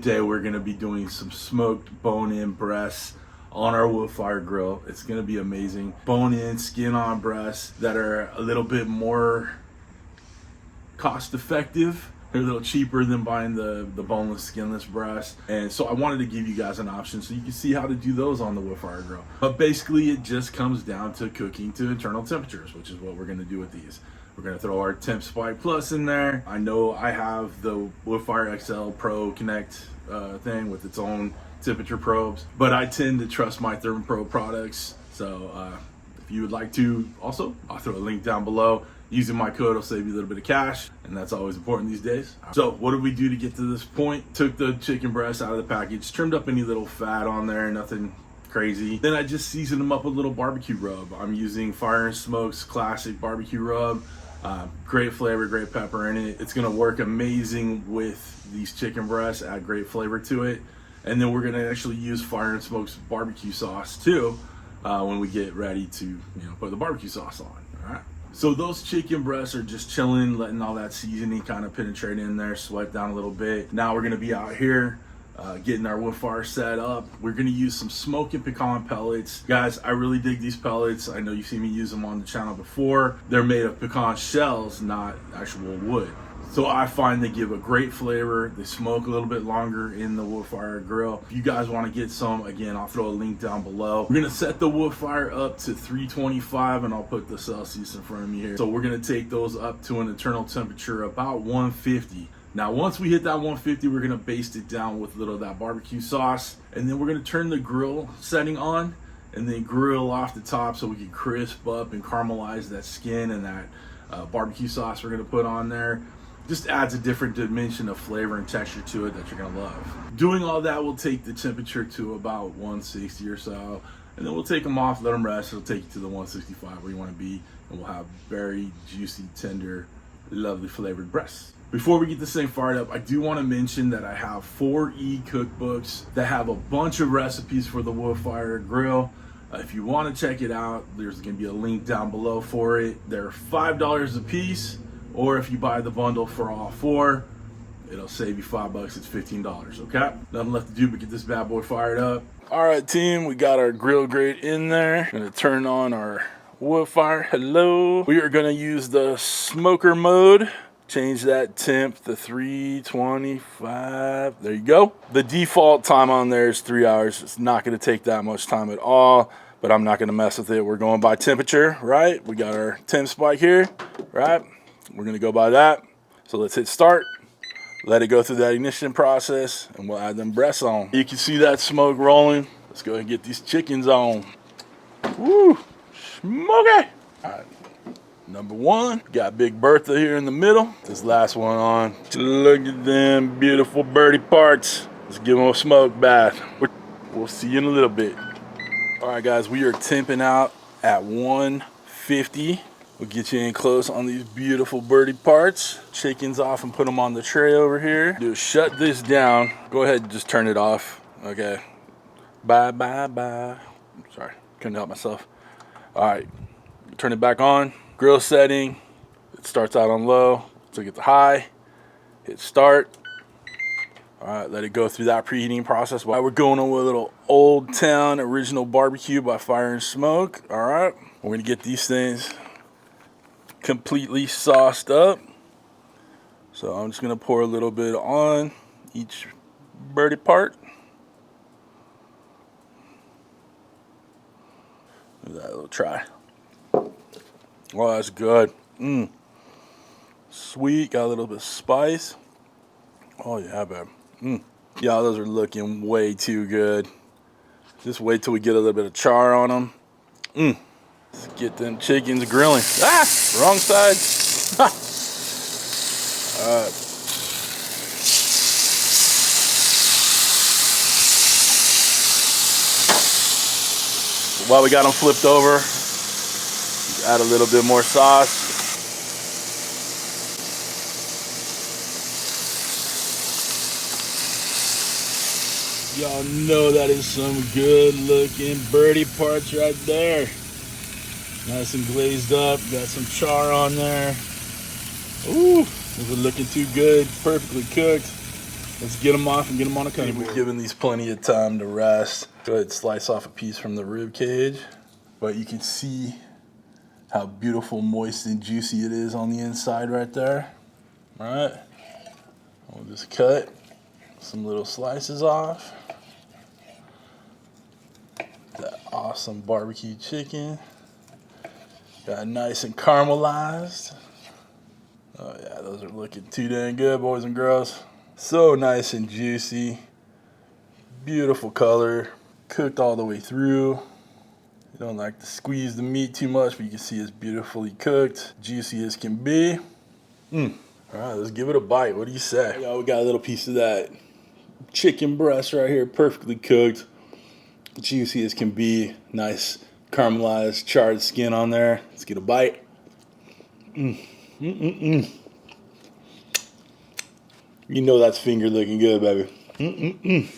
Today we're going to be doing some smoked bone-in breasts on our Woodfire Grill. It's going to be amazing. Bone-in, skin-on breasts that are a little bit more cost-effective. They're a little cheaper than buying the boneless, skinless breast. And so I wanted to give you guys an option so you can see how to do those on the Woodfire Grill. But basically it just comes down to cooking to internal temperatures, which is what we're going to do with these. We're going to throw our Temp Spike Plus in there. I know I have the Woodfire XL Pro Connect thing with its own temperature probes, but I tend to trust my ThermoPro products. So if you would like to also, I'll throw a link down below. Using my code will save you a little bit of cash, and that's always important these days. So what did we do to get to this point? Took the chicken breast out of the package, trimmed up any little fat on there, nothing crazy. Then I just seasoned them up with a little barbecue rub. I'm using Fire and Smoke's classic barbecue rub. Great flavor, great pepper in it. It's gonna work amazing with these chicken breasts, add great flavor to it. And then we're gonna actually use Fire and Smoke's barbecue sauce too when we get ready to put the barbecue sauce on, all right? So those chicken breasts are just chilling, letting all that seasoning kind of penetrate in there, sweat down a little bit. Now we're gonna be out here getting our Woodfire set up. We're gonna use some Smokin Pecan pellets. Guys, I really dig these pellets. I know you've seen me use them on the channel before. They're made of pecan shells, not actual wood. So I find they give a great flavor. They smoke a little bit longer in the Woodfire Grill. If you guys want to get some, again, I'll throw a link down below. We're gonna set the Woodfire up to 325, and I'll put the Celsius in front of me here. So we're gonna take those up to an internal temperature about 150. Now, once we hit that 150, we're gonna baste it down with a little of that barbecue sauce, and then we're gonna turn the grill setting on and then grill off the top so we can crisp up and caramelize that skin and that barbecue sauce we're gonna put on there. Just adds a different dimension of flavor and texture to it that you're gonna love. Doing all that will take the temperature to about 160 or so, and then we'll take them off, let them rest. It'll take you to the 165 where you wanna be, and we'll have very juicy, tender, lovely flavored breasts. Before we get this thing fired up, I do want to mention that I have 4 e-cookbooks that have a bunch of recipes for the Woodfire Grill. If you want to check it out, there's going to be a link down below for it. They're $5 a piece, or if you buy the bundle for all 4, it'll save you $5. It's $15, okay? Nothing left to do but get this bad boy fired up. All right, team, we got our grill grate in there. Gonna turn on our Woodfire. Hello. We are gonna use the smoker mode. Change that temp to 325. There you go. The default time on there is 3 hours. It's not going to take that much time at all, but I'm not going to mess with it. We're going by temperature, right? We got our temp spike here, right? We're going to go by that. So let's hit start. Let it go through that ignition process, and we'll add them breasts on. You can see that smoke rolling. Let's go ahead and get these chickens on. Woo! Smoky! All right. Number 1, got Big Bertha here in the middle. This last one on. Look at them beautiful birdie parts. Let's give them a smoke bath. We'll see you in a little bit. All right, guys, we are temping out at 150. We'll get you in close on these beautiful birdie parts. Chickens off and put them on the tray over here. Do is shut this down. Go ahead and just turn it off. Okay. Bye, bye, bye. Sorry, couldn't help myself. All right, turn it back on. Grill setting, it starts out on low, so get the high, hit start. All right, let it go through that preheating process. While we're going on with a little Old Town Original Barbecue by Fire and Smoke. All right, we're gonna get these things completely sauced up. So I'm just gonna pour a little bit on each birdie part. Give that a little try. Oh, that's good. Sweet, got a little bit of spice. Oh yeah, babe. Yeah, those are looking way too good. Just wait till we get a little bit of char on them. Let's get them chickens grilling. Ah, wrong side. All right. While we got them flipped over, add a little bit more sauce. Y'all know that is some good looking birdie parts right there. Nice and glazed up, got some char on there. Ooh, this is looking too good, perfectly cooked. Let's get them off and get them on a cutting board. We've given these plenty of time to rest. Go ahead and slice off a piece from the rib cage. But you can see how beautiful, moist, and juicy it is on the inside right there. All right. We'll just cut some little slices off. That awesome barbecue chicken. Got nice and caramelized. Oh yeah, those are looking too dang good, boys and girls. So nice and juicy. Beautiful color. Cooked all the way through. You don't like to squeeze the meat too much, but you can see it's beautifully cooked. Juicy as can be. All right, let's give it a bite. What do you say? Yeah, we got a little piece of that chicken breast right here, perfectly cooked. Juicy as can be. Nice caramelized, charred skin on there. Let's get a bite. You know that's finger looking good, baby.